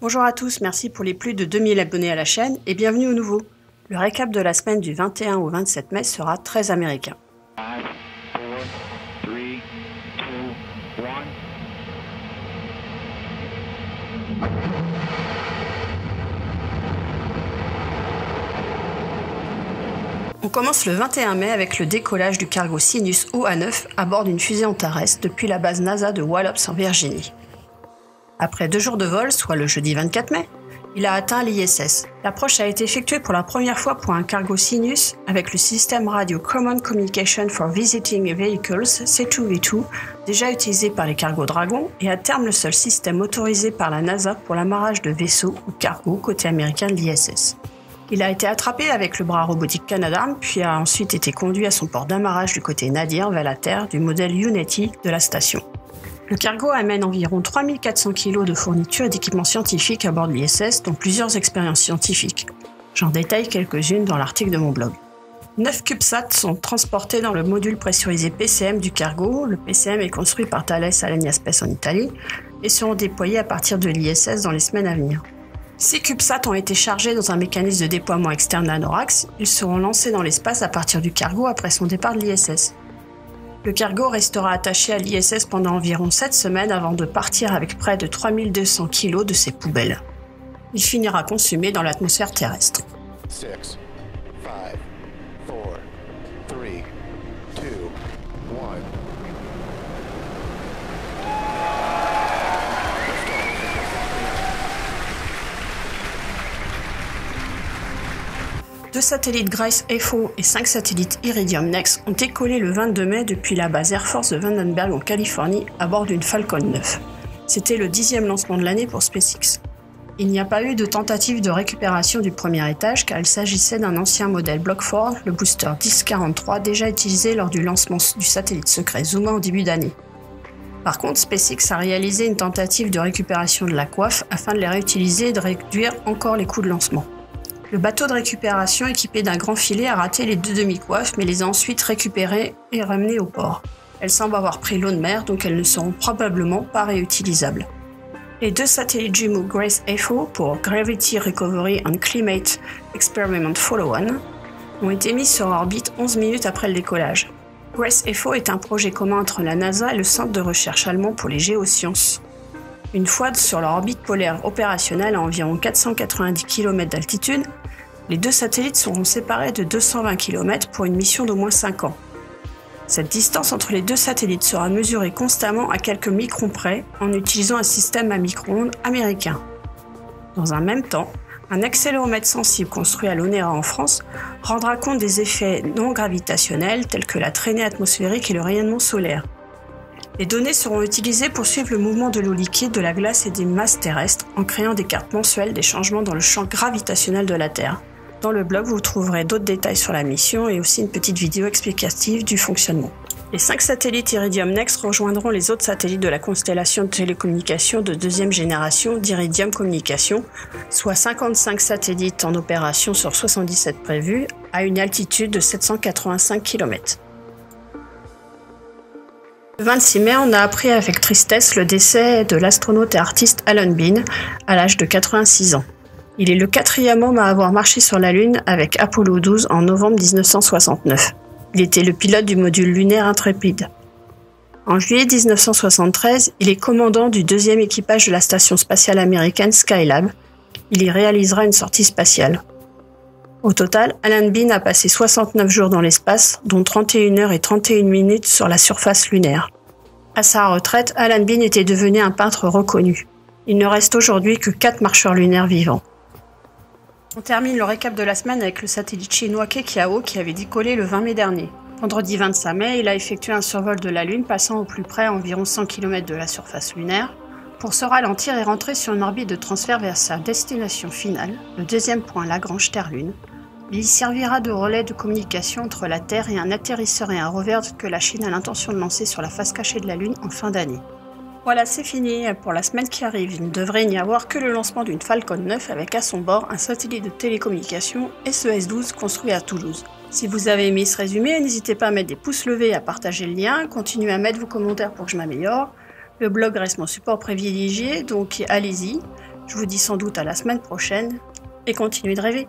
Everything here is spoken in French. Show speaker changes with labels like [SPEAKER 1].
[SPEAKER 1] Bonjour à tous, merci pour les plus de 2000 abonnés à la chaîne et bienvenue au nouveau. Le récap de la semaine du 21 au 27 mai sera très américain.
[SPEAKER 2] 5, 4, 3, 2, 1.
[SPEAKER 1] On commence le 21 mai avec le décollage du cargo Sinus OA9 à bord d'une fusée Antares depuis la base NASA de Wallops en Virginie. Après 2 jours de vol, soit le jeudi 24 mai, il a atteint l'ISS. L'approche a été effectuée pour la première fois pour un cargo Sinus avec le système radio Common Communication for Visiting Vehicles C2V2, déjà utilisé par les cargos Dragon et à terme le seul système autorisé par la NASA pour l'amarrage de vaisseaux ou cargos côté américain de l'ISS. Il a été attrapé avec le bras robotique Canadarm, puis a ensuite été conduit à son port d'amarrage du côté Nadir vers la Terre du modèle Unity de la station. Le cargo amène environ 3400 kg de fournitures et d'équipements scientifiques à bord de l'ISS, dont plusieurs expériences scientifiques. J'en détaille quelques-unes dans l'article de mon blog. 9 CubeSats sont transportés dans le module pressurisé PCM du cargo. Le PCM est construit par Thales Alenia Space en Italie et seront déployés à partir de l'ISS dans les semaines à venir. 6 CubeSats ont été chargés dans un mécanisme de déploiement externe d'Anorax. Ils seront lancés dans l'espace à partir du cargo après son départ de l'ISS. Le cargo restera attaché à l'ISS pendant environ 7 semaines avant de partir avec près de 3200 kg de ses poubelles. Il finira consumé dans l'atmosphère terrestre.
[SPEAKER 3] 6, 5, 4, 3, 2, 1.
[SPEAKER 1] Deux satellites Grace FO et 5 satellites Iridium NEXT ont décollé le 22 mai depuis la base Air Force de Vandenberg en Californie à bord d'une Falcon 9. C'était le 10e lancement de l'année pour SpaceX. Il n'y a pas eu de tentative de récupération du premier étage car il s'agissait d'un ancien modèle Block 4, le booster 1043 déjà utilisé lors du lancement du satellite secret Zuma en début d'année. Par contre, SpaceX a réalisé une tentative de récupération de la coiffe afin de les réutiliser et de réduire encore les coûts de lancement. Le bateau de récupération équipé d'un grand filet a raté les 2 demi-coiffes mais les a ensuite récupérées et ramenées au port. Elles semblent avoir pris l'eau de mer donc elles ne seront probablement pas réutilisables. Les 2 satellites jumeaux Grace FO pour Gravity Recovery and Climate Experiment Follow-on ont été mis sur orbite 11 minutes après le décollage. Grace FO est un projet commun entre la NASA et le Centre de recherche allemand pour les géosciences. Une fois sur leur orbite polaire opérationnelle à environ 490 km d'altitude, les 2 satellites seront séparés de 220 km pour une mission d'au moins 5 ans. Cette distance entre les 2 satellites sera mesurée constamment à quelques microns près en utilisant un système à micro-ondes américain. Dans un même temps, un accéléromètre sensible construit à l'ONERA en France rendra compte des effets non gravitationnels tels que la traînée atmosphérique et le rayonnement solaire. Les données seront utilisées pour suivre le mouvement de l'eau liquide, de la glace et des masses terrestres en créant des cartes mensuelles des changements dans le champ gravitationnel de la Terre. Dans le blog, vous trouverez d'autres détails sur la mission et aussi une petite vidéo explicative du fonctionnement. Les 5 satellites Iridium NEXT rejoindront les autres satellites de la constellation de télécommunications de 2e génération d'Iridium Communication, soit 55 satellites en opération sur 77 prévus, à une altitude de 785 km. Le 26 mai, on a appris avec tristesse le décès de l'astronaute et artiste Alan Bean à l'âge de 86 ans. Il est le 4e homme à avoir marché sur la Lune avec Apollo 12 en novembre 1969. Il était le pilote du module lunaire Intrépide. En juillet 1973, il est commandant du 2e équipage de la station spatiale américaine Skylab. Il y réalisera une sortie spatiale. Au total, Alan Bean a passé 69 jours dans l'espace, dont 31 heures et 31 minutes sur la surface lunaire. À sa retraite, Alan Bean était devenu un peintre reconnu. Il ne reste aujourd'hui que 4 marcheurs lunaires vivants. On termine le récap de la semaine avec le satellite chinois Kekiao qui avait décollé le 20 mai dernier. Vendredi 25 mai, il a effectué un survol de la Lune passant au plus près à environ 100 km de la surface lunaire pour se ralentir et rentrer sur une orbite de transfert vers sa destination finale, le 2e point Lagrange Terre-Lune. Il servira de relais de communication entre la Terre et un atterrisseur et un rover que la Chine a l'intention de lancer sur la face cachée de la Lune en fin d'année. Voilà, c'est fini pour la semaine qui arrive. Il ne devrait n'y avoir que le lancement d'une Falcon 9 avec à son bord un satellite de télécommunication SES-12 construit à Toulouse. Si vous avez aimé ce résumé, n'hésitez pas à mettre des pouces levés et à partager le lien. Continuez à mettre vos commentaires pour que je m'améliore. Le blog reste mon support privilégié, donc allez-y. Je vous dis sans doute à la semaine prochaine et continuez de rêver.